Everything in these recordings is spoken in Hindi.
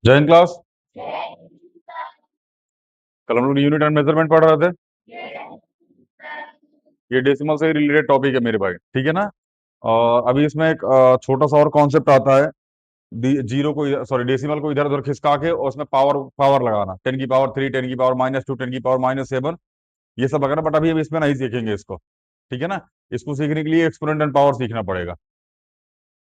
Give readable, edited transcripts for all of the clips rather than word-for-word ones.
जय हिंद क्लास। कल हम लोग यूनिट एंड मेजरमेंट पढ़ रहे थे। ये डेसिमल से रिलेटेड टॉपिक है मेरे भाई, ठीक है ना। और अभी इसमें एक छोटा सा और कॉन्सेप्ट आता है। जीरो को सॉरी डेसिमल को इधर उधर खिसका के और उसमें पावर पावर लगाना, 10 की पावर 3, 10 की पावर-2, 10 की पावर-7, ये सब वगैरह। बट अभी हम इसमें नहीं सीखेंगे इसको, ठीक है ना। इसको सीखने के लिए एक्सपोनेंट एंड पावर सीखना पड़ेगा।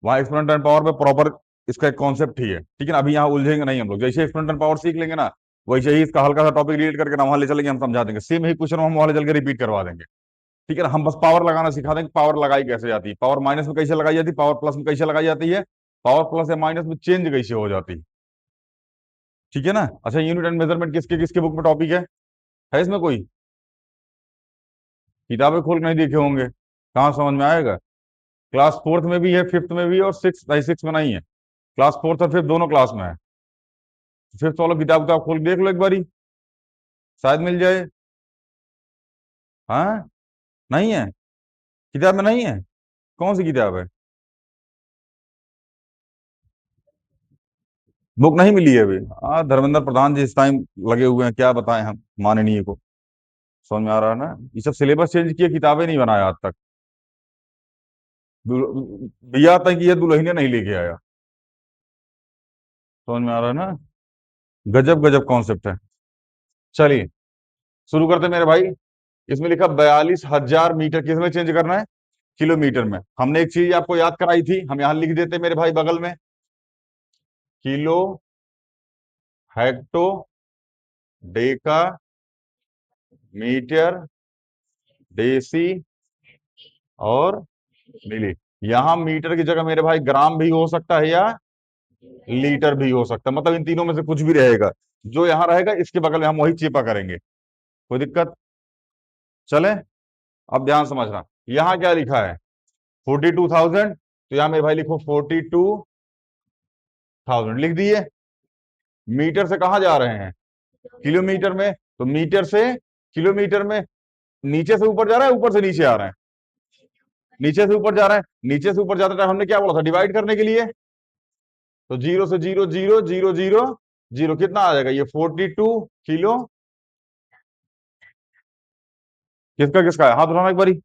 वहाँ एक्सपोनेंट एंड पावर में प्रॉपर इसका एक कॉन्सेप्ट ही है, ठीक है ना। अभी यहाँ उलझेंगे नहीं हम लोग। जैसे एक्सपोनेंट एंड पावर सीख लेंगे ना, वैसे ही इसका हल्का सा टॉपिक रिलेट करके ना वहां ले चलेंगे, हम समझा देंगे। सेम ही क्वेश्चन हम वहां ले चल के रिपीट करवा देंगे, ठीक है ना। हम बस पावर लगाना सिखा देंगे, पावर लगाई कैसे जाती है, पावर माइनस में कैसे लगाई जाती है, पावर प्लस में कैसे लगाई जाती है, पावर प्लस या माइनस में चेंज कैसे हो जाती है, ठीक है ना। अच्छा, यूनिट एंड मेजरमेंट किसके किसके बुक में टॉपिक है इसमें कोई? किताबें खोल के नहीं देखे होंगे, कहाँ समझ में आएगा। क्लास फोर्थ में भी है, फिफ्थ में भी है, और सिक्स में नहीं है। क्लास फोर्थ और फिफ्थ दोनों क्लास में है। फिफ्थ वालों किताब किताब खोल के देख लो एक बारी, शायद मिल जाए। हाँ, नहीं है, किताब में नहीं है। कौन सी किताब है? बुक नहीं मिली है अभी। हाँ, धर्मेंद्र प्रधान जी इस टाइम लगे हुए हैं, क्या बताएं हम माननीय को। समझ में आ रहा है ना, ये सब सिलेबस चेंज किए, किताबें नहीं बनाया आज तक। भैया तक ये दुल्हने नहीं लेके आया। समझ में आ रहा है ना, गजब गजब कॉन्सेप्ट है। चलिए शुरू करते हैं मेरे भाई। इसमें लिखा 42,000 मीटर, किस में चेंज करना है? किलोमीटर में। हमने एक चीज आपको याद कराई थी, हम यहां लिख देते मेरे भाई बगल में। Kilo, hecto, deca, metre, deci और मिली। यहां मीटर की जगह मेरे भाई ग्राम भी हो सकता है या लीटर भी हो सकता है, मतलब इन तीनों में से कुछ भी रहेगा। जो यहां रहेगा इसके बगल में हम वही चेपा करेंगे। कोई दिक्कत? चले, अब ध्यान समझना। यहां क्या लिखा है? 42,000, तो यहां मेरे भाई लिखो 42,000 लिख दिए। मीटर से कहां जा रहे हैं? किलोमीटर में। तो मीटर से किलोमीटर में नीचे से ऊपर जा रहा है, ऊपर से नीचे आ रहा है? नीचे से ऊपर जा रहा है। नीचे से ऊपर जाते टाइम हमने क्या बोला था, डिवाइड करने के लिए। तो जीरो से zero zero zero zero zero, कितना आ जाएगा ये? 42 किलो। किसका किसका है, हाथ उठाना एक बारी।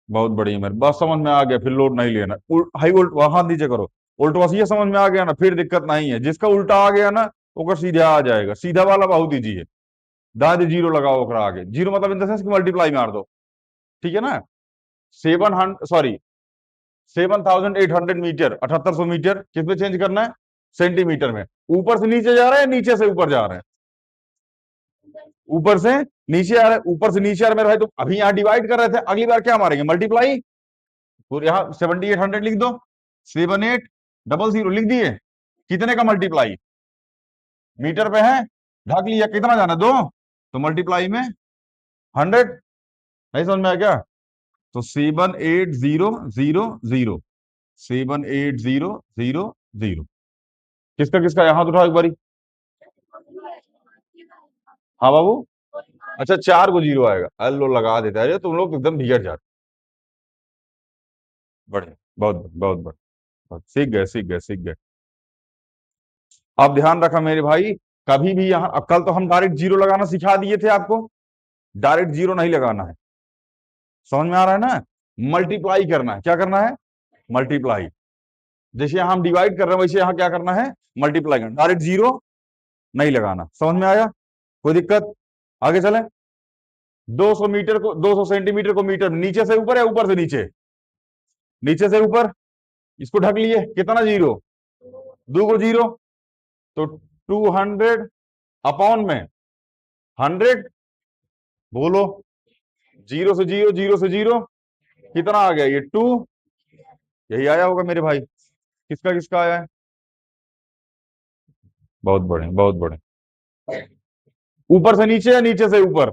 बहुत बढ़िया, मेरे बस समझ में आ गया, फिर लोड नहीं लेना। हाई उल्ट हाथ नीचे करो। उल्ट बस ये समझ में आ गया ना, फिर दिक्कत नहीं है। जिसका उल्टा आ गया ना वो सीधा आ जाएगा, सीधा वाला बहुत ईजी है। दाद जीरो लगाओ ओकरा आगे, जीरो मतलब इन द सेंस कि मल्टीप्लाई मार दो, ठीक है ना। 7,800 मीटर, 7,800 मीटर किस में चेंज करना है? सेंटीमीटर में। ऊपर से नीचे जा रहा है, नीचे से ऊपर जा रहे हैं? ऊपर से नीचे आ रहा है, ऊपर से नीचे आ रहा है मेरे भाई। तो अभी यहाँ डिवाइड कर रहे थे, अगली बार क्या मारेंगे? मल्टीप्लाई। तो यहाँ 7,800 लिख दो, 7,800 लिख दिए। कितने का मल्टीप्लाई? मीटर पे है, ढक लिया। कितना जाना, दो? तो मल्टीप्लाई में 100। नहीं समझ में आया क्या? तो 7,800 7,800 किसका किसका है? हाथ उठाओ एक बारी। हाँ बाबू। अच्छा, 4 को जीरो आएगा, अल्लो लगा देता है। अरे तुम लोग एकदम बिगड़ जाते। बढ़िया, बहुत बहुत बढ़िया, सीख गए सीख गए सीख गए। अब ध्यान रखा मेरे भाई, कभी भी यहाँ, अब कल तो हम डायरेक्ट जीरो लगाना सिखा दिए थे आपको। डायरेक्ट जीरो नहीं लगाना है, समझ में आ रहा है ना। मल्टीप्लाई करना है, क्या करना है? मल्टीप्लाई। जैसे यहाँ हम डिवाइड कर रहे हैं, वैसे यहाँ क्या करना है? मल्टीप्लाई करना। डायरेक्ट जीरो नहीं लगाना। समझ में आया? कोई दिक्कत? आगे चले। 200 मीटर को, 200 सेंटीमीटर को मीटर, नीचे से ऊपर या ऊपर से नीचे? नीचे से ऊपर। इसको ढक लिए, कितना जीरो? 2 को जीरो। तो 200 अपॉन में 100। बोलो, जीरो से जीरो, जीरो से जीरो, कितना आ गया ये? 2। यही आया होगा मेरे भाई। किसका किसका आया है? बहुत बढ़िया बहुत बढ़िया। ऊपर से नीचे या नीचे से ऊपर?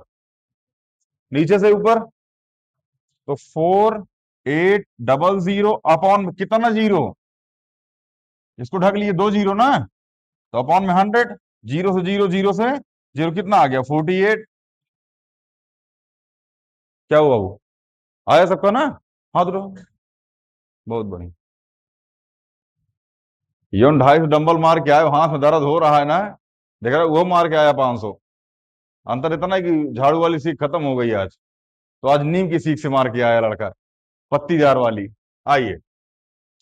नीचे से ऊपर। तो 4,800 अपॉन में कितना जीरो? इसको ढक लिए, 2 जीरो ना, तो अपॉन में 100। जीरो से जीरो, जीरो से जीरो, कितना आ गया? 48। क्या हुआ वो? आया सबका ना? हाथ उठाओ। बहुत बढ़िया। ये 250 डंबल मार के आए, हाथ में दर्द हो रहा है ना, देख रहा है, वो मार के आया 500। अंतर इतना है कि झाड़ू वाली सीख खत्म हो गई आज, तो आज नीम की सीख से मार के आया लड़का, पत्तीदार वाली। आइए,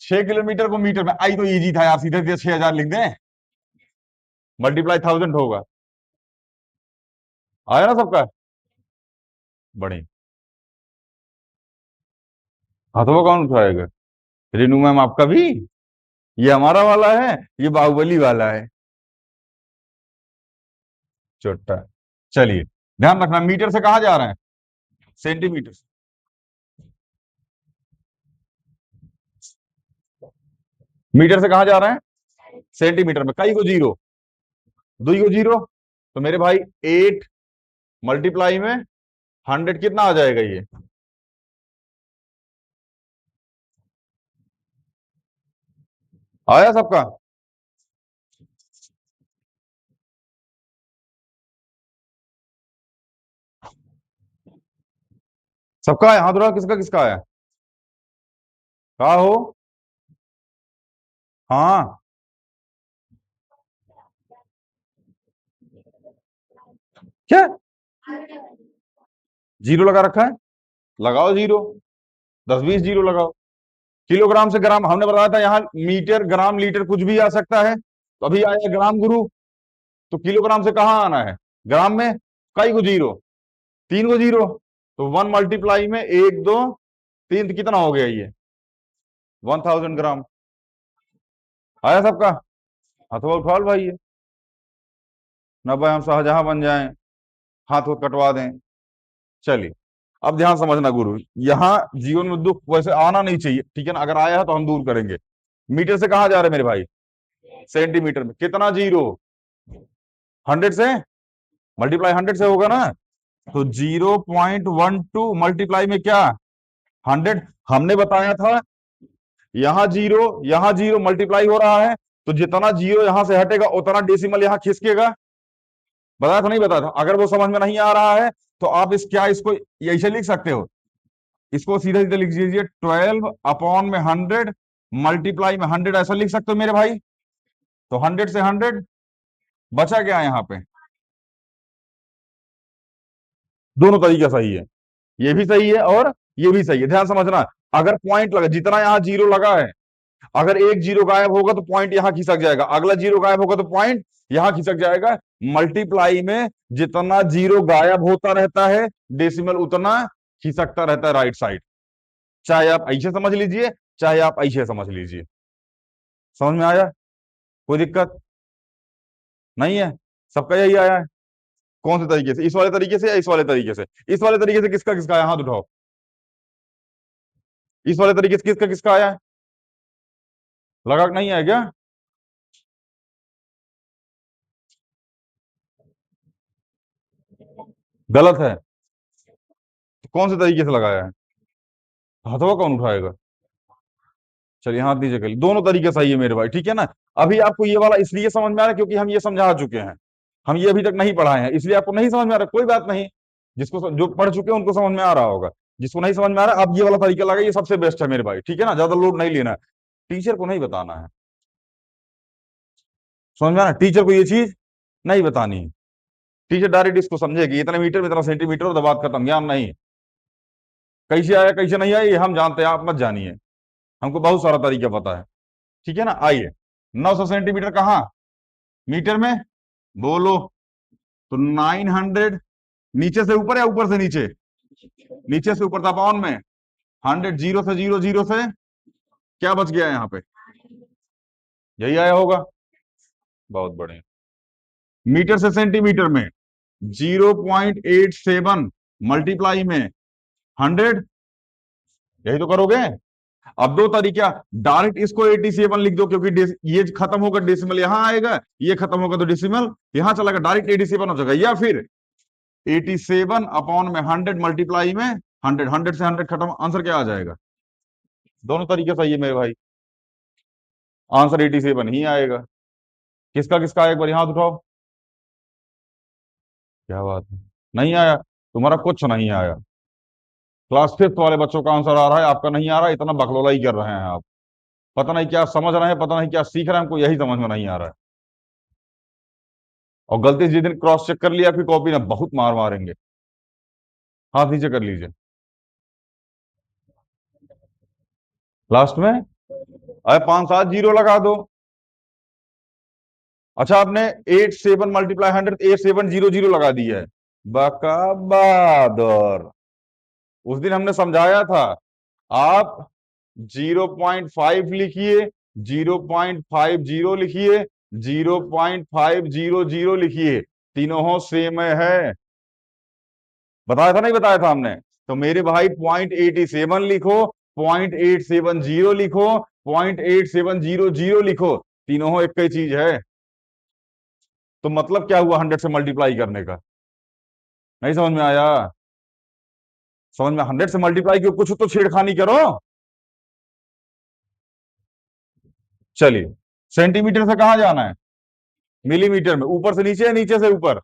6 किलोमीटर को मीटर में, आई तो इजी था यार, सीधे सीधे 6,000 लिख दें, मल्टीप्लाई 1000 होगा। आया ना सबका? बढ़िया। हाथों कौन उठाएगा? रेनू मैम आपका भी? ये हमारा वाला है, ये बाहुबली वाला है, छोटा। चलिए, ध्यान रखना, मीटर से कहाँ जा रहे हैं? सेंटीमीटर से। मीटर से कहाँ जा रहे हैं? सेंटीमीटर में। कई को जीरो, दुई को जीरो, तो मेरे भाई 8 मल्टीप्लाई में 100 कितना आ जाएगा ये? आया सबका? सबका आया? हाथ उठाओ, किसका किसका आया? कहा हो? हाँ। क्या जीरो लगा रखा है? लगाओ जीरो, 10 20 जीरो लगाओ। किलोग्राम से ग्राम हमने बताया था, यहाँ मीटर ग्राम लीटर कुछ भी आ सकता है, तो अभी आया ग्राम गुरु, तो किलोग्राम से कहाँ आना है? ग्राम में। कई को जीरो? 3 को जीरो, तो 1 मल्टीप्लाई में 1 2 3, तो कितना हो गया ये? 1000 ग्राम। आया सबका? हथवा उठाओ भाई, ये ना भाई हम शाहजहां बन जाएं, हाथ को कटवा दें। चलिए, अब ध्यान समझना गुरु, यहाँ जीवन में दुख वैसे आना नहीं चाहिए, ठीक है ना, अगर आया है तो हम दूर करेंगे। मीटर से कहाँ जा रहे हैं मेरे भाई? सेंटीमीटर में। कितना जीरो? 100 से, मल्टीप्लाई 100 से होगा ना, तो 0.12 मल्टीप्लाई में क्या? 100। हमने बताया था, यहाँ जीरो मल्टीप्लाई हो रहा है, तो जितना जीरो यहां से हटेगा उतना डेसिमल यहां खिसकेगा। बताया था नहीं बताया था? अगर वो समझ में नहीं आ रहा है, तो आप इसको ऐसे लिख सकते हो, इसको सीधे सीधे लिख दीजिए, 12 अपॉन में 100 मल्टीप्लाई में 100, ऐसा लिख सकते हो मेरे भाई। तो 100 से 100 बचा क्या यहाँ पे? दोनों तरीका सही है, ये भी सही है और ये भी सही है। ध्यान समझना, अगर पॉइंट लगा, जितना यहाँ जीरो लगा है, अगर एक जीरो गायब होगा तो पॉइंट यहां खिसक जाएगा, अगला जीरो गायब होगा तो पॉइंट यहां खिसक जाएगा। मल्टीप्लाई में जितना जीरो गायब होता रहता है, डेसिमल उतना खिसकता रहता है राइट साइड। चाहे आप ऐसे समझ लीजिए, चाहे आप ऐसे समझ लीजिए। समझ में आया? कोई दिक्कत नहीं है? सबका यही आया है? कौन से तरीके से? इस वाले तरीके से या इस वाले तरीके से? इस वाले तरीके से किसका किसका आया? हाथ उठाओ। इस वाले तरीके से किसका किसका आया है? लगा नहीं है क्या? गलत है? तो कौन से तरीके से लगाया है? हथवा कौन उठाएगा? चलिए हाथ दीजिए, कर दोनों तरीके सही है मेरे भाई, ठीक है ना। अभी आपको ये वाला इसलिए समझ में आ रहा है क्योंकि हम ये समझा चुके हैं, हम ये अभी तक नहीं पढ़ाए हैं, इसलिए आपको नहीं समझ में आ रहा, कोई बात नहीं। जिसको जो पढ़ चुके हैं उनको समझ में आ रहा होगा, जिसको नहीं समझ में आ रहा आप ये वाला तरीका लगाइए, ये सबसे बेस्ट है मेरे भाई, ठीक है ना, ज्यादा लोड नहीं लेना है, टीचर को नहीं बताना है। समझ में आ रहा है? टीचर को ये चीज नहीं बतानी है, टीचर डायरेक्ट इसको समझेगी, इतने मीटर में इतना सेंटीमीटर और दबाव खत्म, ज्ञान नहीं। कैसे आया कैसे नहीं आया ये हम जानते हैं, आप मत जानिए, हमको बहुत सारा तरीका पता है, ठीक है ना। आइए, 900 सेंटीमीटर कहाँ? मीटर में। बोलो। तो 900 नीचे से ऊपर या ऊपर से नीचे? नीचे से ऊपर था पाउंड में। 100 जीरो से जीरो, जीरो से क्या बच गया यहाँ पे? यही आया होगा। बहुत बढ़िया। मीटर से सेंटीमीटर में 0.87 मल्टीप्लाई में 100, यही तो करोगे। अब दो तरीका, डायरेक्ट इसको 87 लिख दो, क्योंकि ये खत्म होगा डेसिमल यहां आएगा, ये खत्म होगा तो डेसिमल यहां चला गया, डायरेक्ट 87 हो जाएगा। या फिर 87 अपॉन में 100 मल्टीप्लाई में 100, 100 से 100 खत्म, आंसर क्या आ जाएगा? दोनों तरीके सही है मेरे भाई, आंसर 87 ही आएगा। किसका किसका आया? एक बार हाथ उठाओ। क्या बात है, नहीं आया? तुम्हारा कुछ नहीं आया, क्लास 5th वाले बच्चों का आंसर आ रहा है, आपका नहीं आ रहा, इतना बकलोला ही कर रहे हैं आप। पता नहीं क्या समझ रहे हैं, पता नहीं क्या सीख रहे हैं, हमको यही समझ में नहीं आ रहा है। और गलती से जिस दिन क्रॉस चेक कर लिया आपकी कॉपी ना, बहुत मार मारेंगे। हाथ नीचे कर लीजिए लास्ट में। अरे 5 7 जीरो लगा दो। अच्छा आपने 8 7 × 100 8 7 0 0 लगा दिया है। बका बहादुर, उस दिन हमने समझाया था। आप 0.5 लिखिए, 0.50 लिखिए, 0.500 लिखिए, तीनों सेम है। बताया था नहीं बताया था हमने? तो मेरे भाई 0.87 लिखो, 0.870 लिखो, 0.8700 लिखो, तीनों एक ही चीज है। तो मतलब क्या हुआ 100 से मल्टीप्लाई करने का? नहीं समझ में आया? समझ में 100 से मल्टीप्लाई क्यों, कुछ तो छेड़खानी करो। चलिए, सेंटीमीटर से कहां जाना है? मिलीमीटर में। ऊपर से नीचे, नीचे से ऊपर?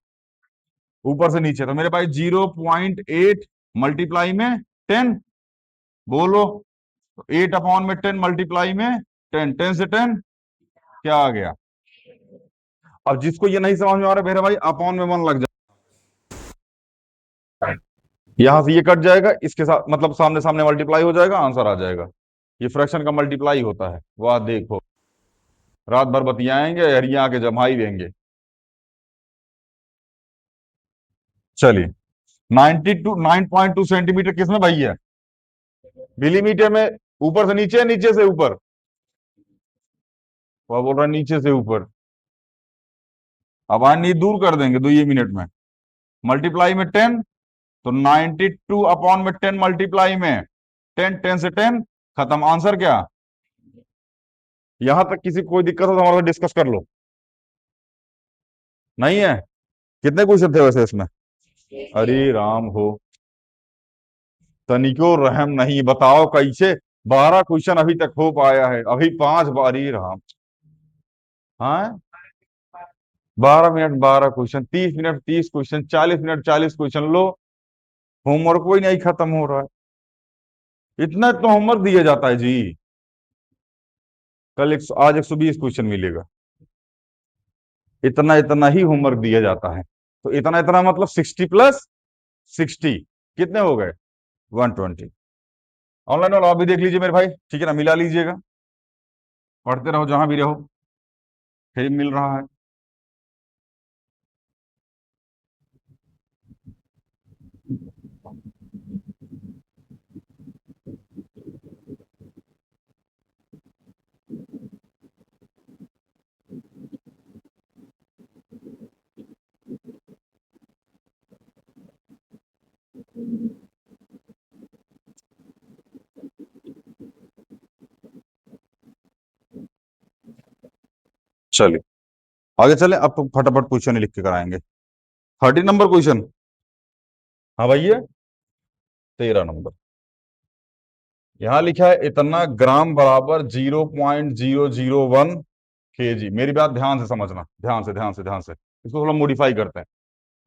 ऊपर से नीचे। तो मेरे भाई 0.8 मल्टीप्लाई में 10, बोलो। 8/10 मल्टीप्लाई में 10, 10 से 10 क्या आ गया? अब जिसको ये नहीं समझ में आ रहा मेरे भाई, अपॉन में 1 लग जाए, यहां से ये कट जाएगा, इसके साथ मतलब सामने सामने मल्टीप्लाई हो जाएगा, आंसर आ जाएगा। ये फ्रैक्शन का मल्टीप्लाई होता है। वाह देखो, रात भर बतियाएंगे, हरिया आके जमा ही देंगे। चलिए, 9.2 किसमें भाई है? मिलीमीटर में। ऊपर से नीचे, नीचे से ऊपर? वह बोल रहा है नीचे से ऊपर। अब आने दूर कर देंगे 2 मिनट में। मल्टीप्लाई में 10, तो 92/10 मल्टीप्लाई में 10, 10 से 10 खत्म। आंसर क्या? यहां तक किसी कोई दिक्कत हो तो हमारे साथ डिस्कस कर लो। नहीं है? कितने क्वेश्चन थे वैसे इसमें? अरे राम हो, तनिको रहम नहीं, बताओ कैसे 12 क्वेश्चन अभी तक हो पाया है? अभी 5 बारी राम। हाँ, 12 minute 12 question, 30 minute 30 question, 40 minute 40 question. लो, होमवर्क कोई नहीं खत्म हो रहा है। इतना तो होमवर्क दिया जाता है जी। कल आज 120 क्वेश्चन मिलेगा। इतना इतना ही होमवर्क दिया जाता है। तो इतना इतना मतलब 60 + 60 कितने हो गए? 120। ऑनलाइन वाला आप भी देख लीजिए मेरे भाई, ठीक है ना, मिला लीजिएगा। पढ़ते रहो जहां भी रहो, फिर मिल रहा है। चलिए आगे चले, अब तो फटाफट क्वेश्चन ही लिख के कराएंगे। 30 नंबर क्वेश्चन। हाँ भैया, 13 नंबर। यहां लिखा है इतना ग्राम बराबर 0.001 kg। मेरी बात ध्यान से समझना, ध्यान से ध्यान से ध्यान से। इसको थोड़ा मॉडिफाई करते हैं।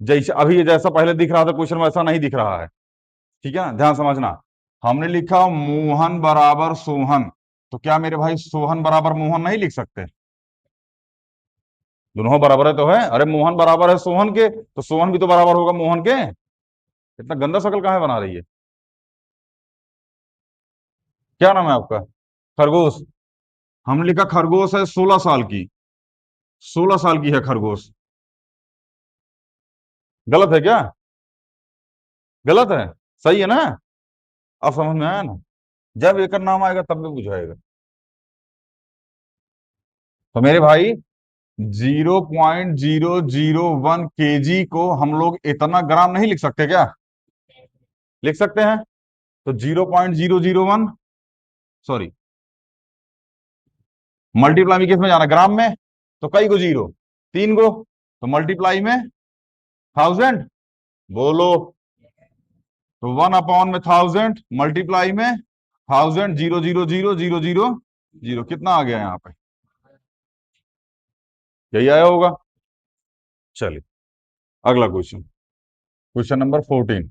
जैसे अभी जैसा पहले दिख रहा था क्वेश्चन, वैसा नहीं दिख रहा है। ठीक है ना, ध्यान समझना। हमने लिखा मोहन बराबर सोहन, तो क्या मेरे भाई सोहन बराबर मोहन नहीं लिख सकते? दोनों बराबर है तो है। अरे मोहन बराबर है सोहन के, तो सोहन भी तो बराबर होगा मोहन के। इतना गंदा शक्ल काहे बना रही है? क्या नाम है आपका? खरगोश। हमने लिखा खरगोश है 16 साल की। 16 साल की है खरगोश। गलत है क्या? गलत है? सही है ना? अब समझ में आया ना? जब एक नाम आएगा तब भी बुझाएगा। तो मेरे भाई 0.001 kg को हम लोग इतना ग्राम नहीं लिख सकते क्या? लिख सकते हैं। तो 0.001, सॉरी, मल्टीप्लाई में किस में जाना, ग्राम में? तो कई को जीरो? 3 गो। तो मल्टीप्लाई में 1000, बोलो। तो 1/1000 मल्टीप्लाई में 1000, 0 0 0 0 0 0 कितना आ गया यहाँ पे? यही आया होगा। चलिए अगला क्वेश्चन, क्वेश्चन नंबर 14।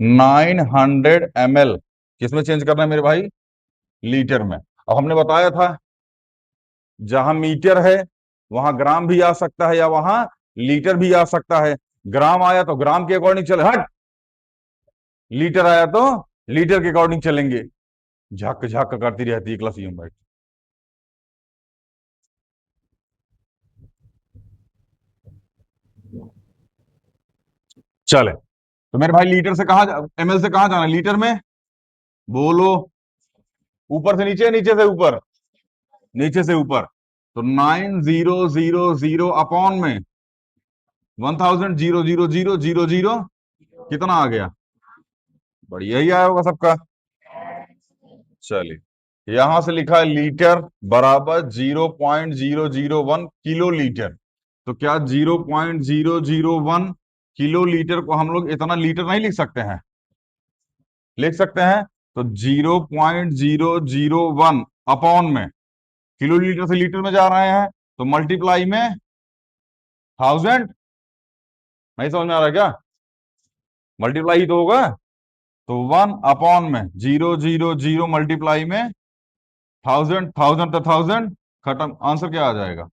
900 ml किसमें चेंज करना है मेरे भाई? लीटर में। अब हमने बताया था जहां मीटर है वहां ग्राम भी आ सकता है या वहां लीटर भी आ सकता है। ग्राम आया तो ग्राम के अकॉर्डिंग चले, हट। लीटर आया तो लीटर के अकॉर्डिंग चलेंगे। झक झक करती रहती है क्लास यूं भाई। चले, तो मेरे भाई लीटर से कहा, एमएल से कहां जाना है? लीटर में। बोलो। ऊपर से नीचे, नीचे से ऊपर? नीचे से ऊपर। तो 9000 अपॉन में 1000 कितना आ गया? बढ़िया ही आया होगा सबका। चलिए, यहां से लिखा है लीटर बराबर 0.001 किलो लीटर। तो क्या 0.001 किलो लीटर को हम लोग इतना लीटर नहीं लिख सकते हैं? लिख सकते हैं। तो 0.001 अपॉन में, किलो लीटर से लीटर में जा रहे हैं तो मल्टीप्लाई में 1000। नहीं समझ में आ रहा है क्या? मल्टीप्लाई ही तो होगा। तो 1 अपॉन में 000 मल्टीप्लाई में 1000, 1000 तो 1000, खत्म। आंसर क्या आ जाएगा?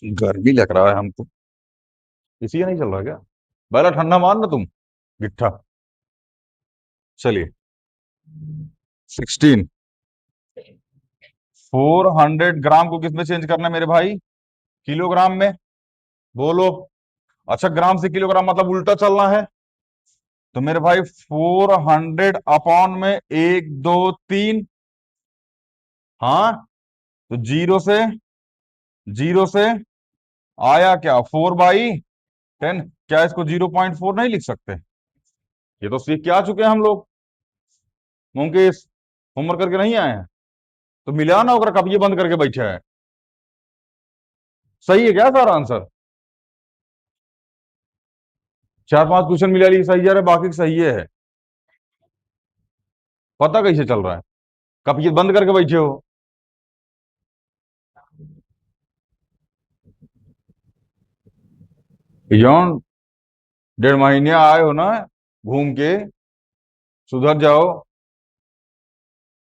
गर्मी लग रहा है हमको। इसी नहीं चल रहा क्या? पहला ठंडा मान ना तुम, गिट्ठा। चलिए, 16। 400 ग्राम को किस में चेंज करना है मेरे भाई? किलोग्राम में। बोलो। अच्छा, ग्राम से किलोग्राम मतलब उल्टा चलना है। तो मेरे भाई 400 अपॉन में 1 2 3। हाँ। तो जीरो से आया क्या? 4/10। क्या इसको 0.4 नहीं लिख सकते? ये तो सीख के आ चुके हैं हम लोग। मुमकिन होमवर्क करके नहीं आए हैं? तो मिला ना होकर कब ये बंद करके बैठा है। सही है क्या सारा आंसर? 4 5 क्वेश्चन मिला ली सही जा रहा है, बाकी सही है। पता कैसे चल रहा है? कब ये बंद करके बैठे हो? यौन 1.5 महीने आए हो ना, घूम के सुधर जाओ।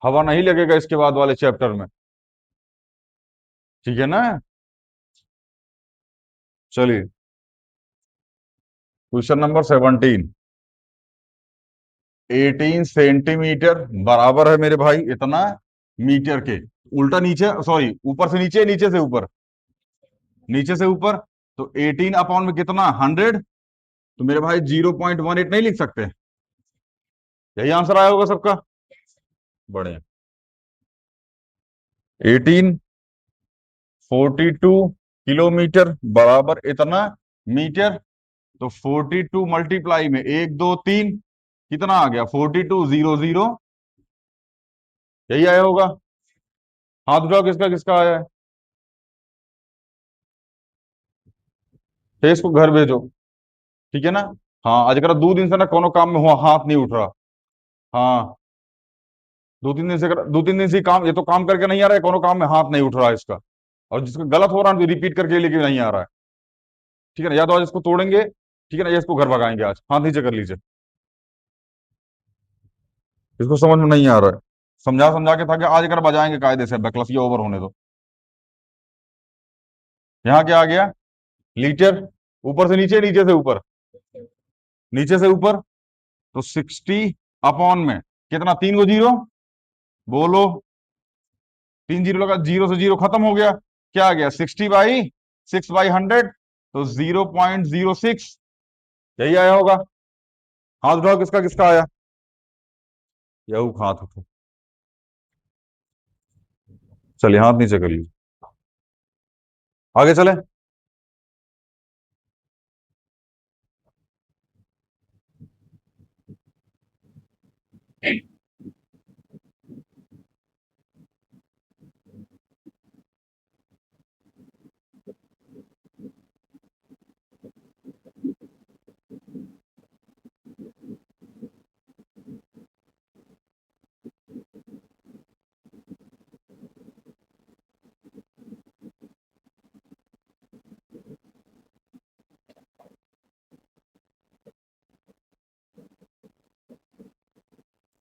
हवा नहीं लगेगा इसके बाद वाले चैप्टर में। ठीक है ना? चलिए, क्वेश्चन नंबर 17। 18 सेंटीमीटर बराबर है मेरे भाई इतना मीटर के। उल्टा नीचे, सॉरी, ऊपर से नीचे, नीचे से ऊपर। नीचे से ऊपर। तो 18 अपॉन में कितना? 100। तो मेरे भाई 0.18 नहीं लिख सकते? यही आंसर आया होगा सबका। बढ़िया। 1842 किलोमीटर बराबर इतना मीटर। तो 42 मल्टीप्लाई में 1 2 3, कितना आ गया? 4200। यही आया होगा। हाथ उठाओ, किसका किसका आया है? फेस को घर भेजो। ठीक है ना? हाँ, आज करा 2 दिन से ना कोनो काम में हुआ, हाथ नहीं उठ रहा। हाँ, 2 3 दिन से 2 3 दिन से काम, ये तो काम करके नहीं आ रहा है, कोनो काम में हाथ नहीं उठ रहा है इसका। और जिसका गलत हो रहा है रिपीट करके लेके नहीं आ रहा है। ठीक है ना? या तो आज इसको तोड़ेंगे, ठीक है ना, या इसको घर भगाएंगे। आज हाथ नीचे कर लीजिए। इसको समझ में नहीं आ रहा है। समझा समझा के था कि आज कर बजाएंगे कायदे से, बकलस ये ओवर होने दो। यहाँ क्या आ गया? लीटर। ऊपर से नीचे, नीचे से ऊपर? नीचे से ऊपर। तो 60 अपॉन में कितना? 3 को 0। बोलो। 3 0 लगा, जीरो से जीरो खत्म हो गया। क्या आ गया? 60/6/100। तो 0.06। यही आया होगा। हाथ उठाओ, किसका किसका आया? यहू हाथ उठो। चलिए, हाथ नीचे कर लीजिए। आगे चले।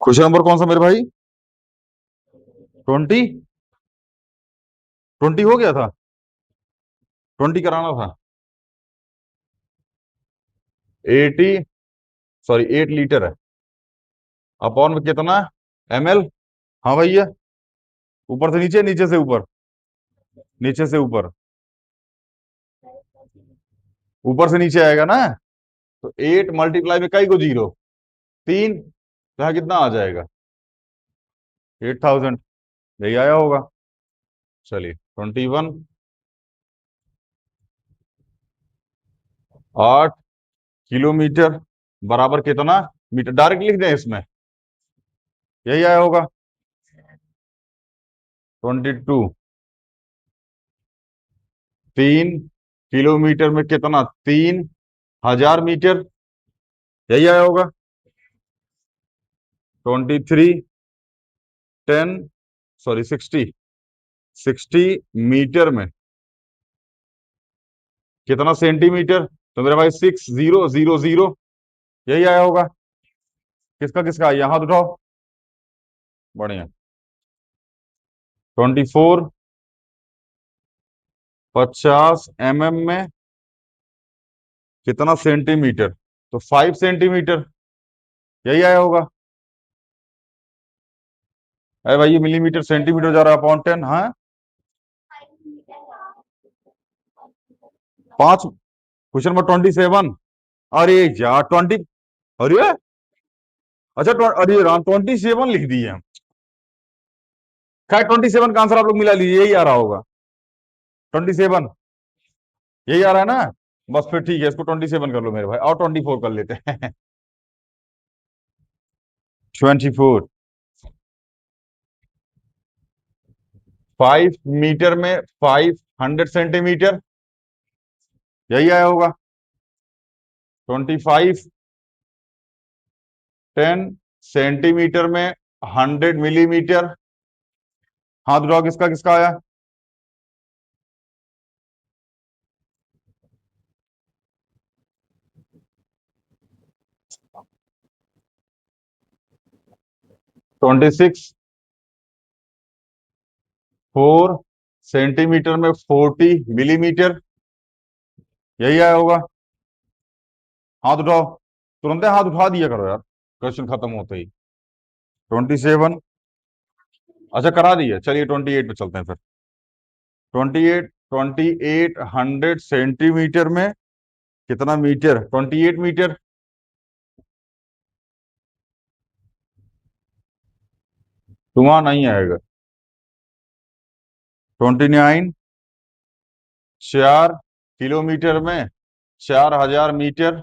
क्वेश्चन नंबर कौन सा मेरे भाई? 20? 20 हो गया था? 20 कराना था। 80, सॉरी 8 लीटर है। अपॉन में कितना? ml? हाँ भैया। ऊपर से नीचे, नीचे से ऊपर? नीचे से ऊपर। ऊपर से नीचे आएगा ना? तो 8 मल्टीप्लाई में कई को जीरो? 3। तो यहाँ कितना आ जाएगा? 8000। यही आया होगा। चलिए 21। 8 किलोमीटर बराबर कितना मीटर? डायरेक्ट लिख दें इसमें? यही आया होगा। 22। 3 किलोमीटर में कितना? 3000 मीटर। यही आया होगा। 23। 10, सॉरी 60। 60 मीटर में कितना सेंटीमीटर? तो मेरा भाई 6000। यही आया होगा। किसका किसका? हाथ उठाओ। बढ़िया। 24। 50 mm में कितना सेंटीमीटर? तो 5 सेंटीमीटर। यही आया होगा। अरे भाई ये मिलीमीटर सेंटीमीटर जा रहा है, अपॉन 10। हाँ 5। Question number 27। अरे यार 20। अरे अच्छा, अरे राम 27 लिख दिए हम। खैर 27 का आंसर आप लोग मिला लीजिए, यही आ रहा होगा। 27 यही आ रहा है ना? बस फिर ठीक है, इसको 27 कर लो मेरे भाई, और 24 कर लेते हैं। 24। 5 मीटर में 500 सेंटीमीटर। यही आया होगा। 25। 10 सेंटीमीटर में 100 मिलीमीटर। हाथ उठाओ, किसका किसका आया? 26। 4 सेंटीमीटर में 40 मिलीमीटर। यही आया होगा। हाथ उठाओ। तुरंत हाथ उठा दिया करो यार, क्वेश्चन खत्म होते ही। 27। अच्छा करा दिए, चलिए 28 पे चलते हैं फिर। 28। 100 सेंटीमीटर में कितना मीटर? 28 मीटर। धुआं नहीं आएगा। 29। 4 किलोमीटर में 4000 मीटर।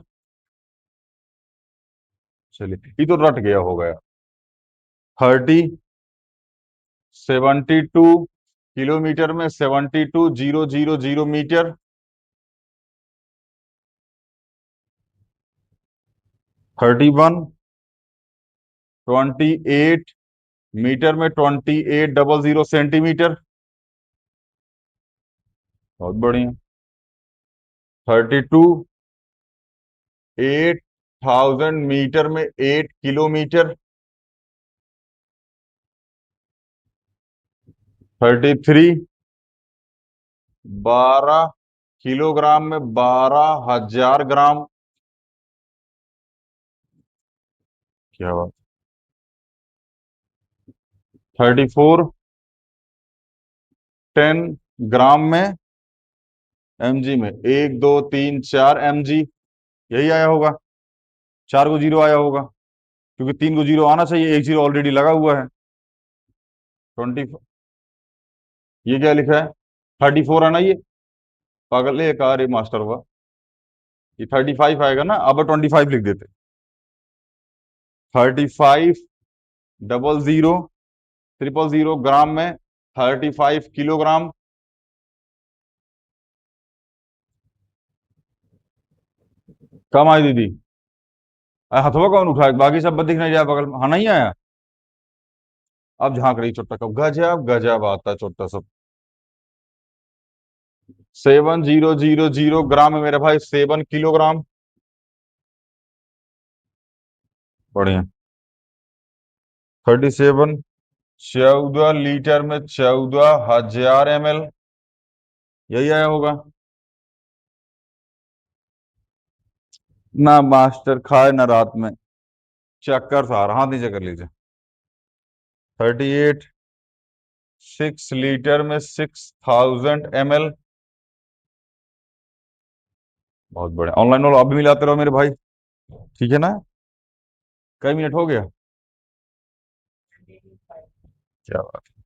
चलिए ये तो रट गया हो गया। 30। 72 किलोमीटर में 72,000 मीटर। 31। 28 मीटर में 2800 सेंटीमीटर। बहुत बढ़िया। 32। 8000 मीटर में 8 किलोमीटर। 33। 12 किलोग्राम में 12,000 ग्राम। क्या बात। 34। 10 ग्राम में mg में 1 2 3 4 mg। यही आया होगा। 4 को 0 आया होगा, क्योंकि 3 को 0 आना चाहिए, एक 0 ऑलरेडी लगा हुआ है। 20। ये क्या लिखा है? 34 है ना ये? पागल है, एक कार मास्टर हुआ। ये 35 आएगा ना? अब 25 लिख देते। 35,000,000 में 35 किलोग्राम। कम आई दीदी? हथवा कौन उठाए? बाकी सब दिख नहीं रहा बगल में। हाँ नहीं आया। अब झांक रही चोट्टा कब? गजब गजब आता है चोट्टा सब। 7,000 ग्राम है मेरे भाई, 7 किलोग्राम। बढ़िया। 37, 14 लीटर में 14,000 ml, यही आया होगा ना मास्टर, खाए ना रात में, चक्कर सा आ रहा, हाथ नीचे कर लीजिए। 38, 6 लीटर में 6,000 ml, बहुत बढ़िया। ऑनलाइन वालों अभी मिलाते रहो मेरे भाई, ठीक है ना। कई मिनट हो गया, क्या बात है।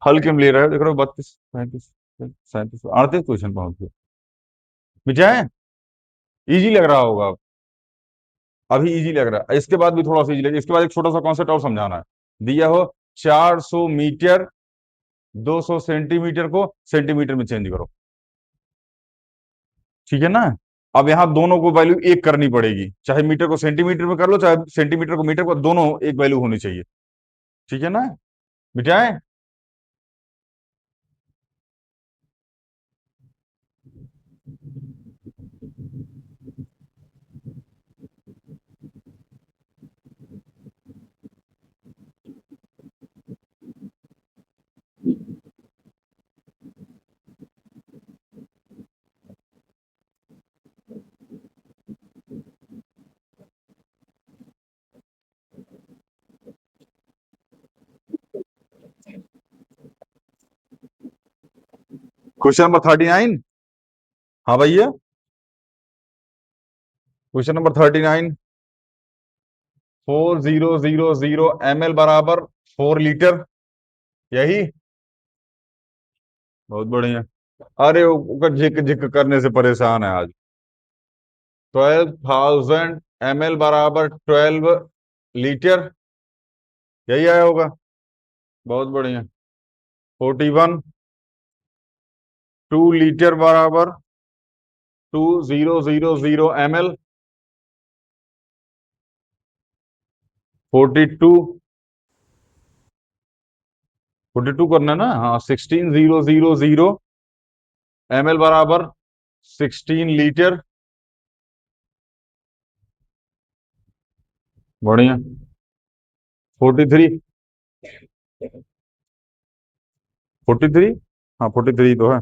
हल्के में ले रहे हो, देख रहे हो, 32, 35, 37, 38 क्वेश्चन पहुंच गए। मिटाए, इजी लग रहा होगा, अभी इजी लग रहा है, इसके बाद भी थोड़ा सा इजी लगेगा। इसके बाद एक छोटा सा कॉन्सेप्ट और समझाना है। दिया हो 400 मीटर, 200 सेंटीमीटर को सेंटीमीटर में चेंज करो, ठीक है ना। अब यहाँ दोनों को वैल्यू एक करनी पड़ेगी, चाहे मीटर को सेंटीमीटर में कर लो, चाहे सेंटीमीटर को मीटर को, दोनों एक वैल्यू होनी चाहिए, ठीक है ना। मिटाए, क्वेश्चन नंबर 39। हाँ भैया, क्वेश्चन नंबर 39, 4000 ml बराबर 4 लीटर, यही। बहुत बढ़िया। अरे वो झिक झिक करने से परेशान है आज। 12,000 ml बराबर 12 लीटर, यही आया होगा। बहुत बढ़िया। 41, 2 लीटर बराबर 2000 ml, 42, 42 करना है ना, हाँ। 16,000 ml बराबर 16 लीटर, बढ़िया। 43, 43, हाँ 43 तो है।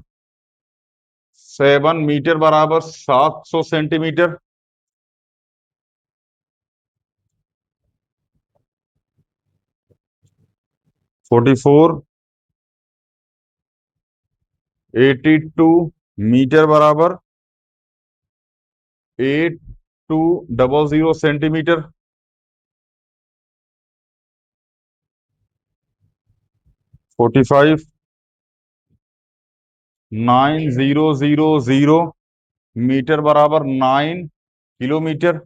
7 मीटर बराबर 700 सेंटीमीटर, 44, 82 मीटर बराबर 8200 सेंटीमीटर, 45, 9000 मीटर बराबर 9 किलोमीटर।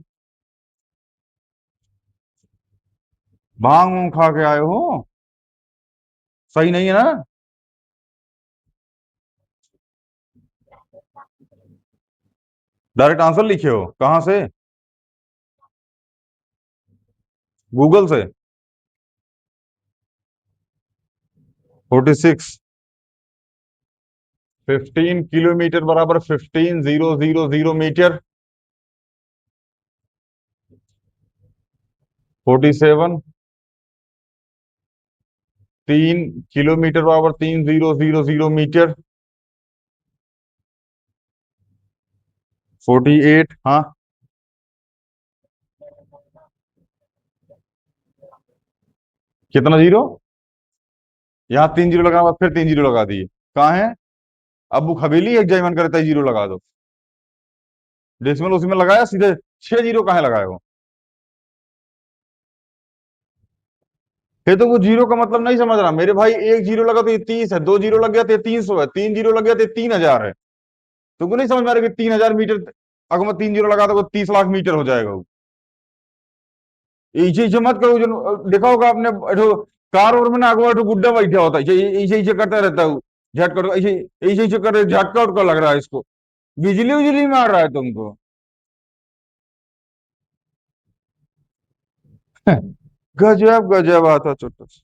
भांग वूंग खा के आए हो, सही नहीं है ना। डायरेक्ट आंसर लिखे हो, कहां से? गूगल से। 46, 15 किलोमीटर बराबर 15,000 मीटर, 47, 3 किलोमीटर बराबर 3000 मीटर, 48, हाँ। कितना जीरो? यहाँ 3 जीरो लगा, बाद फिर 3 जीरो लगा दिए, कहाँ है? अबू हवेली एक जय मन करता है, जीरो लगा दो। डेसिमल उसी में लगाया सीधे, 6 जीरो कहाँ लगाए हो? ये तो वो जीरो का मतलब नहीं समझ रहा मेरे भाई। 1 जीरो लगा तो ये 30 है, 2 जीरो लग गया तो ये 300 है, 3 जीरो लग गया तो ये 3,000 है। तुमको नहीं समझ में आ रहा कि 3,000 मीटर, अगर मैं 3 जीरो लगाता तो 30 लाख मीटर हो जाएगा वो। ऐसे ऐसे मत करो, जो देखा होगा आपने, कार और में ना अगवा गुड्डा बैठा होता है, ऐसे ऐसे करता रहता है, झटका ऐसे ऐसे ऐसे कर, झटका उटका लग रहा है इसको, बिजली उजली मार रहा है तुमको। गजब गजब आता छोटा सा।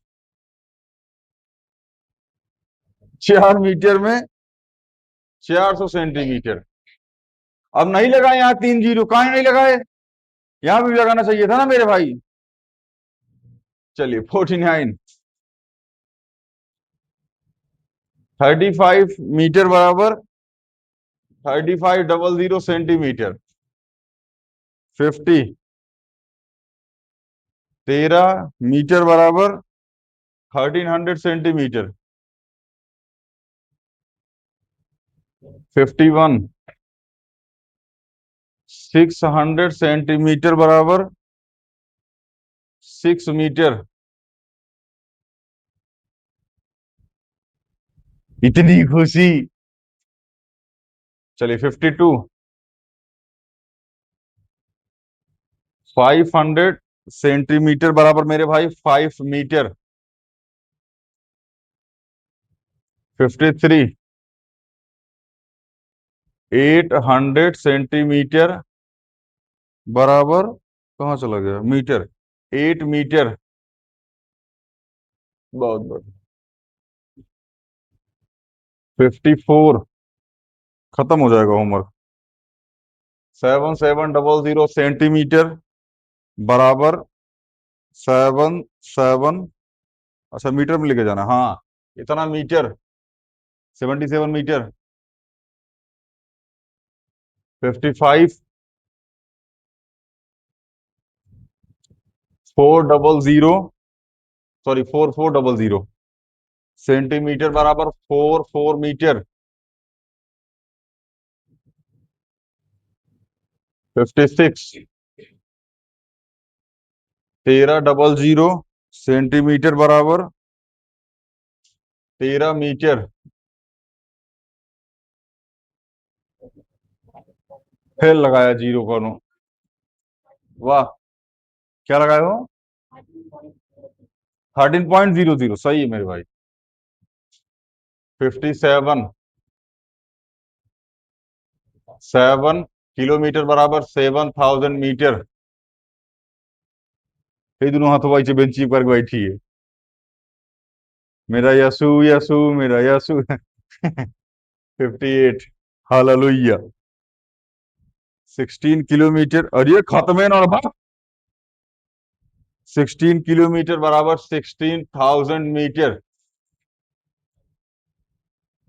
4 मीटर में 400 सेंटीमीटर। अब नहीं लगाए यहाँ 3 जीरो, कहाँ नहीं लगाए? यहाँ भी लगाना चाहिए था ना मेरे भाई। चलिए 49, 35 मीटर बराबर 3500 सेंटीमीटर। 50, 13 मीटर बराबर 1300 सेंटीमीटर। 51, 600 सेंटीमीटर बराबर 6 मीटर। इतनी खुशी। चलिए 52, 500 सेंटीमीटर बराबर मेरे भाई 5 मीटर। 53, 800 सेंटीमीटर बराबर, कहाँ चला गया मीटर, 8 मीटर। बहुत बहुत। 54, खत्म हो जाएगा होमवर्क। 7700 सेंटीमीटर बराबर 7 7, अच्छा मीटर में लेके जाना, हाँ इतना मीटर, 77 मीटर। 55, 400, सॉरी 4400 सेंटीमीटर बराबर 4 4 मीटर। 56, 1300 सेंटीमीटर बराबर 13 मीटर। फिर लगाया जीरो का नो, वाह, क्या लगाए हो? 13.00, सही है मेरे भाई। 57, 7 किलोमीटर बराबर 7000 मीटर। ये दोनों हाथों भाई से बेंची पर बैठी है। मेरा यसु यसु मेरा यसु। 58, हालेलुया। 16 किलोमीटर, अरे खत्म है ना बात। 16 किलोमीटर बराबर 16,000 मीटर।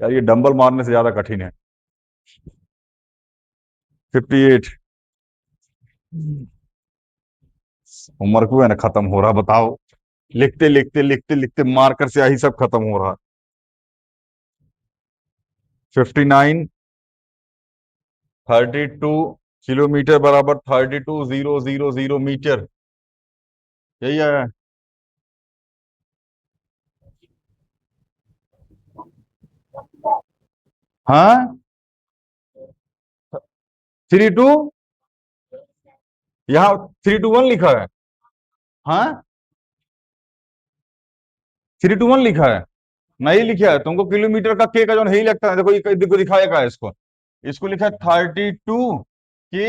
यार ये डंबल मारने से ज्यादा कठिन है। 58, उम्र को है ना खत्म हो रहा, बताओ। लिखते लिखते लिखते लिखते मार्कर से यही सब खत्म हो रहा। 59, 32 किलोमीटर बराबर 32,000 मीटर। यही है। हाँ, 3 2, यहाँ 3 2 1 लिखा है। हाँ, 3 2 1 लिखा है। नहीं लिखा है तुमको, किलोमीटर का के का जो नहीं लगता है, देखो ये देखो दिखाएगा इसको। इसको लिखा है 32 के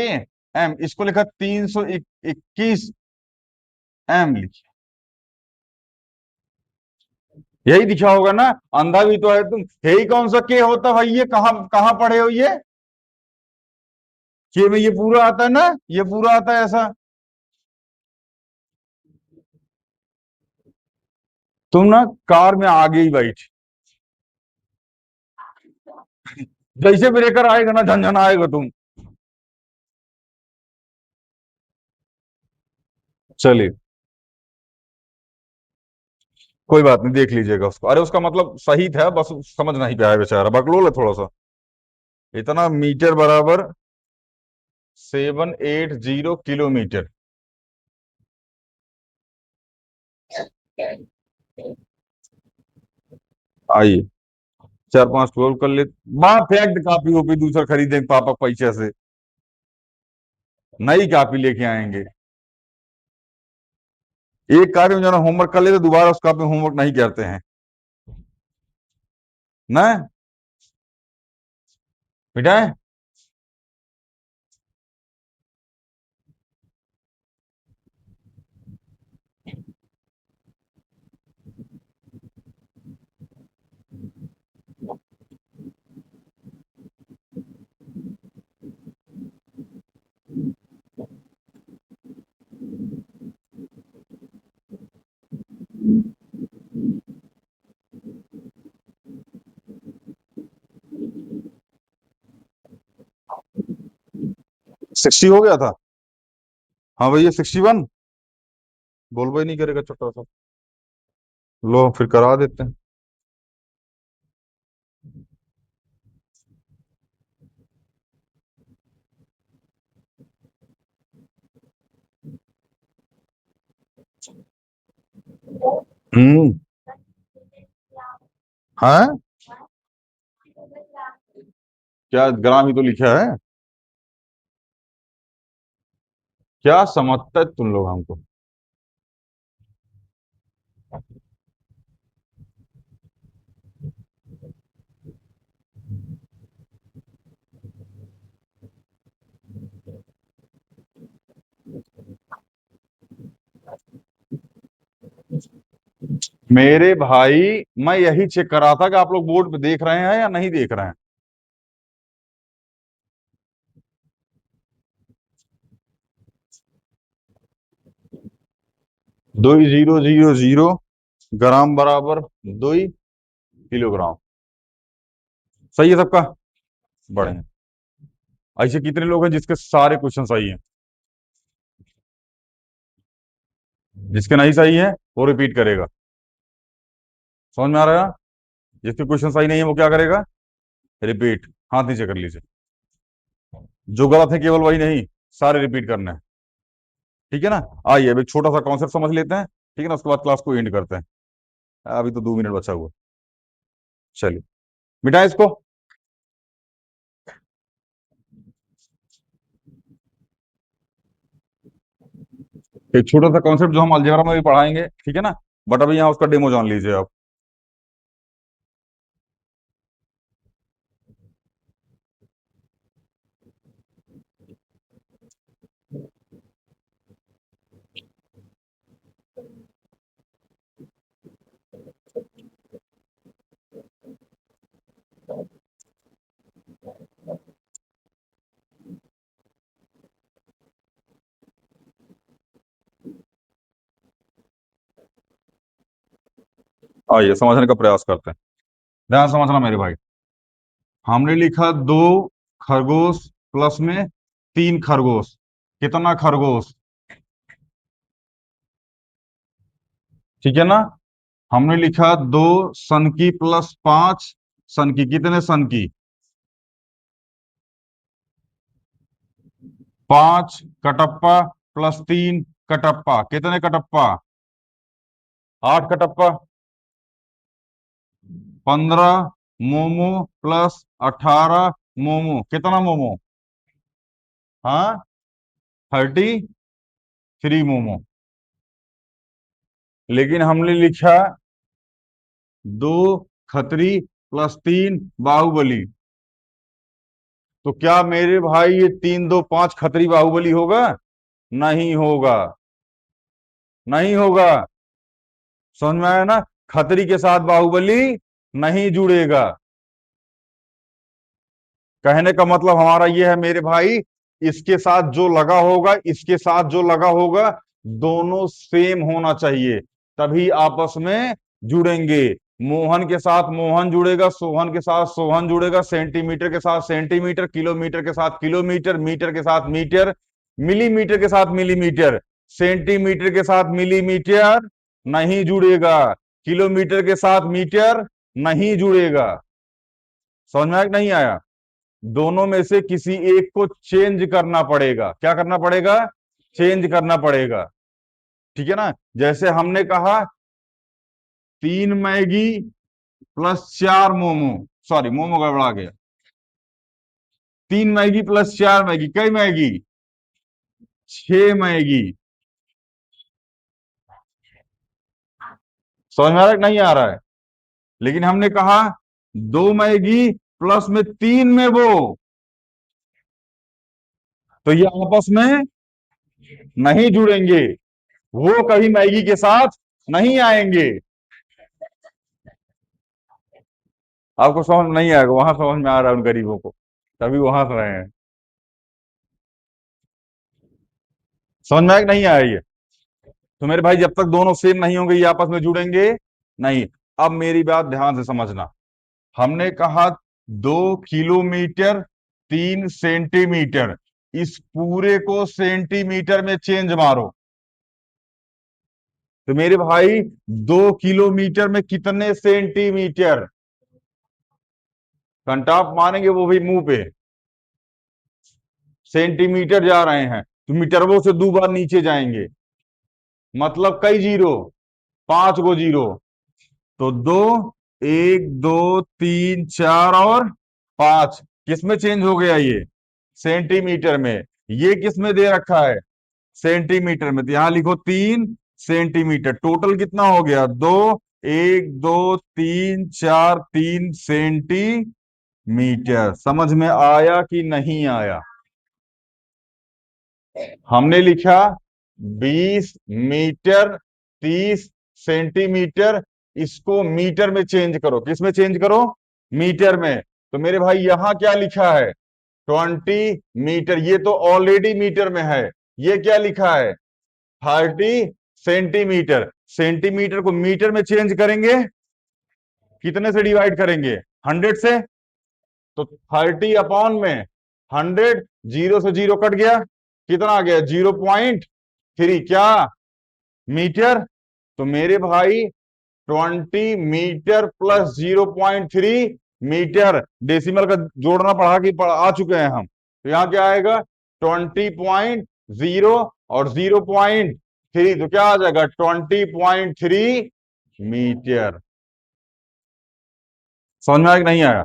एम, इसको लिखा 321 एम लिखा। यही दिखा होगा ना, अंधा भी तो है तुम। यही कौन सा के होता भाई, ये कहाँ कहाँ पढ़े हो ये? के में ये पूरा आता है ना, ये पूरा आता है ऐसा। तुम ना कार में आगे ही बैठ, जैसे ब्रेकर आएगा ना झंझन आएगा तुम। चलिए कोई बात नहीं, देख लीजिएगा उसको। अरे उसका मतलब सही था, बस समझ नहीं पाया बेचारा, बकलोल है थोड़ा सा। इतना मीटर बराबर 780 किलोमीटर। आइए 4 5 ट्वेल्व कर ले। माँ फेंक दे कॉपी वॉपी, दूसरा खरीदेंगे पापा पैसे से। नई कॉपी लेके आएंगे। एक कॉपी में जो ना होमवर्क कर लेते, दोबारा उस कॉपी में होमवर्क नहीं करते हैं ना। बेटा 60 हो गया था। हाँ भैया 61। बोल भाई नहीं करेगा छोटा सा। लो फिर करा देते हैं। हम्म। हाँ, क्या ग्राम ही तो लिखा है। क्या समझता है तुम लोग हमको। मेरे भाई, मैं यही चेक कर रहा था कि आप लोग बोर्ड पे देख रहे हैं या नहीं देख रहे हैं। 2000 ग्राम बराबर 2 किलोग्राम। सही है सबका। बड़े हैं। ऐसे कितने लोग हैं जिसके सारे क्वेश्चन सही हैं। जिसके नहीं सही है वो रिपीट करेगा। समझ में आ रहा है। जिसके क्वेश्चन सही नहीं है वो क्या करेगा, रिपीट। हाथ नीचे कर लीजिए। जो गलत है केवल वही नहीं, सारे रिपीट करने हैं। ठीक है ना। आइए अभी एक छोटा सा कॉन्सेप्ट समझ लेते हैं, ठीक है ना, उसके बाद क्लास को एंड करते हैं। अभी तो 2 मिनट बचा हुआ। चलिए मिटाएं इसको। एक छोटा सा कॉन्सेप्ट जो हम अलजेब्रा में भी पढ़ाएंगे, ठीक है ना। बट अभी यहाँ उसका डेमो जान लीजिए आप। आइए समझने का प्रयास करते हैं। ध्यान समझना मेरे भाई। हमने लिखा 2 खरगोश प्लस में 3 खरगोश। कितना खरगोश। ठीक है ना। हमने लिखा 2 सनकी प्लस 5 सनकी। कितने सनकी। 5 कटप्पा प्लस 3 कटप्पा। कितने कटप्पा। 8 कटप्पा। 15 मोमो प्लस 18 मोमो। कितना मोमो। हाँ, 33 मोमो। लेकिन हमने लिखा 2 खत्री प्लस 3 बाहुबली। तो क्या मेरे भाई ये 3 2 5 खत्री बाहुबली होगा। नहीं होगा। नहीं होगा। समझ में आया ना। खत्री के साथ बाहुबली नहीं जुड़ेगा। कहने का मतलब हमारा ये है मेरे भाई, इसके साथ जो लगा होगा, इसके साथ जो लगा होगा, दोनों सेम होना चाहिए, तभी आपस में जुड़ेंगे। मोहन के साथ मोहन जुड़ेगा, सोहन के साथ सोहन जुड़ेगा, सेंटीमीटर के साथ सेंटीमीटर, किलोमीटर के साथ किलोमीटर, मीटर के साथ मीटर, मिलीमीटर के साथ मिलीमीटर। सेंटीमीटर के साथ मिलीमीटर नहीं जुड़ेगा। किलोमीटर के साथ मीटर नहीं जुड़ेगा। समझ में आया कि नहीं आया। दोनों में से किसी एक को चेंज करना पड़ेगा। क्या करना पड़ेगा, चेंज करना पड़ेगा। ठीक है ना। जैसे हमने कहा 3 Maggi plus 4 momo. Sorry, momo गड़बड़ा गया। 3 मैगी प्लस 4 मैगी, कई मैगी। 6 मैगी। समझ में आ रहा है कि नहीं आ रहा है। लेकिन हमने कहा 2 मैगी प्लस में 3 में तो ये आपस में नहीं जुड़ेंगे। वो कभी मैगी के साथ नहीं आएंगे। आपको समझ नहीं आएगा, वहां समझ में आ रहा है उन गरीबों को, तभी वो हंस रहे हैं। समझ में आया कि नहीं आया ये। तो मेरे भाई जब तक दोनों सेम नहीं होंगे ये आपस में जुड़ेंगे नहीं। अब मेरी बात ध्यान से समझना। हमने कहा 2 किलोमीटर 3 सेंटीमीटर, इस पूरे को सेंटीमीटर में चेंज मारो। तो मेरे भाई 2 किलोमीटर में कितने सेंटीमीटर? कंटाप मानेंगे वो भी मुंह पे। सेंटीमीटर जा रहे हैं तो मीटरों से 2 बार नीचे जाएंगे, मतलब कई जीरो, 5 गो जीरो। तो 2, 1, 2, 3, 4 और 5 किस में चेंज हो गया? ये सेंटीमीटर में। ये किस में दे रखा है? सेंटीमीटर में। तो यहां लिखो 3 सेंटीमीटर। टोटल कितना हो गया? 2, 1, 2, 3, 4, 3 सेंटीमीटर। समझ में आया कि नहीं आया? हमने लिखा 20 मीटर, 30 सेंटीमीटर। इसको मीटर में चेंज करो। किस में चेंज करो? मीटर में। तो मेरे भाई यहां क्या लिखा है? 20 मीटर। ये तो ऑलरेडी मीटर में है। ये क्या लिखा है? 30 सेंटीमीटर। सेंटीमीटर को मीटर में चेंज करेंगे, कितने से डिवाइड करेंगे? 100 से। तो 30 अपॉन 100, जीरो से जीरो कट गया, कितना आ गया? 0.3। क्या? मीटर। तो मेरे भाई 20 मीटर प्लस 0.3 मीटर। डेसिमल का जोड़ना आ चुके हैं हम। तो यहां क्या आएगा? 20.0 और 0.3, तो क्या आ जाएगा? 20.3 मीटर। समझ में आया कि नहीं आया?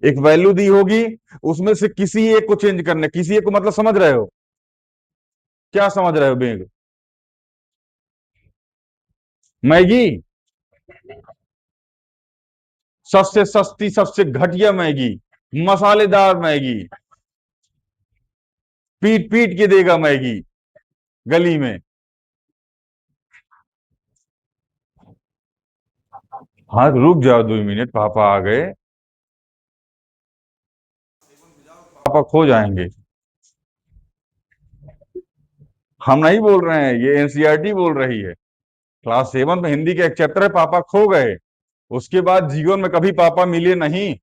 एक वैल्यू दी होगी, उसमें से किसी एक को चेंज करना। किसी एक को मतलब समझ रहे हो? क्या समझ रहे हो? बेग मैगी, सबसे सस्ती, सबसे घटिया मैगी, मसालेदार मैगी, पीट पीट के देगा मैगी गली में। हाँ रुक जाओ 2 मिनट, पापा आ गए। पापा खो जाएंगे। हम नहीं बोल रहे हैं, ये एनसीईआरटी बोल रही है। क्लास 7 में हिंदी का एक चैप्टर है, पापा खो गए। उसके बाद जीवन में कभी पापा मिले नहीं,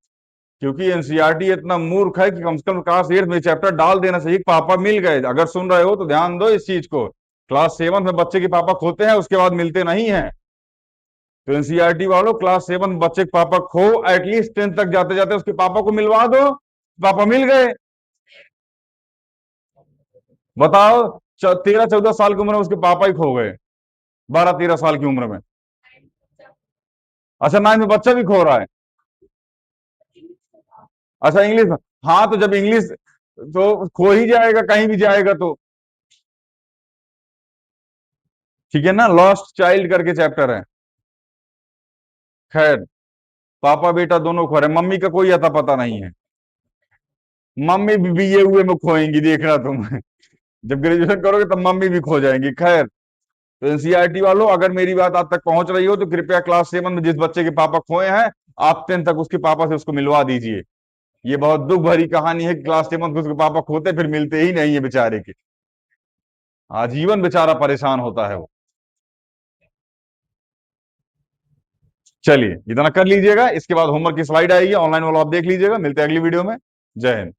क्योंकि एनसीईआरटी इतना मूर्ख है कि कम से कम क्लास 8 में चैप्टर डाल देना चाहिए कि पापा मिल गए। अगर सुन रहे हो तो ध्यान दो इस चीज को। क्लास 7 में बच्चे के पापा खोते हैं, उसके बाद मिलते नहीं है। तो एनसीईआरटी वालों, क्लास 7 बच्चे के पापा खो, एटलीस्ट 10 तक जाते जाते उसके पापा को मिलवा दो, पापा मिल गए। बताओ, 13-14 साल की उम्र में उसके पापा ही खो गए, 12-13 साल की उम्र में। अच्छा 9 में बच्चा भी खो रहा है। अच्छा इंग्लिश में। हाँ तो जब इंग्लिश, तो खो ही जाएगा कहीं भी जाएगा तो। ठीक है ना, लॉस्ट चाइल्ड करके चैप्टर है। खैर, पापा बेटा दोनों खो रहे, मम्मी का कोई अता पता नहीं है। मम्मी भी बीए हुए में खोएंगी, देखना तुम। जब ग्रेजुएशन करोगे तब मम्मी भी खो जाएंगी। खैर, तो एनसीईआरटी वालों, अगर मेरी बात आप तक पहुंच रही हो तो कृपया क्लास 7 में जिस बच्चे के पापा खोए हैं, आप 10 तक उसके पापा से उसको मिलवा दीजिए। ये बहुत दुख भरी कहानी है कि क्लास 7 में उसके पापा खोते फिर मिलते ही नहीं है बेचारे के। आजीवन बेचारा परेशान होता है वो। चलिए इतना कर लीजिएगा, इसके बाद होमवर्क की स्लाइड आएगी ऑनलाइन वाला, आप देख लीजिएगा। मिलते हैं अगली वीडियो में। जय हिंद।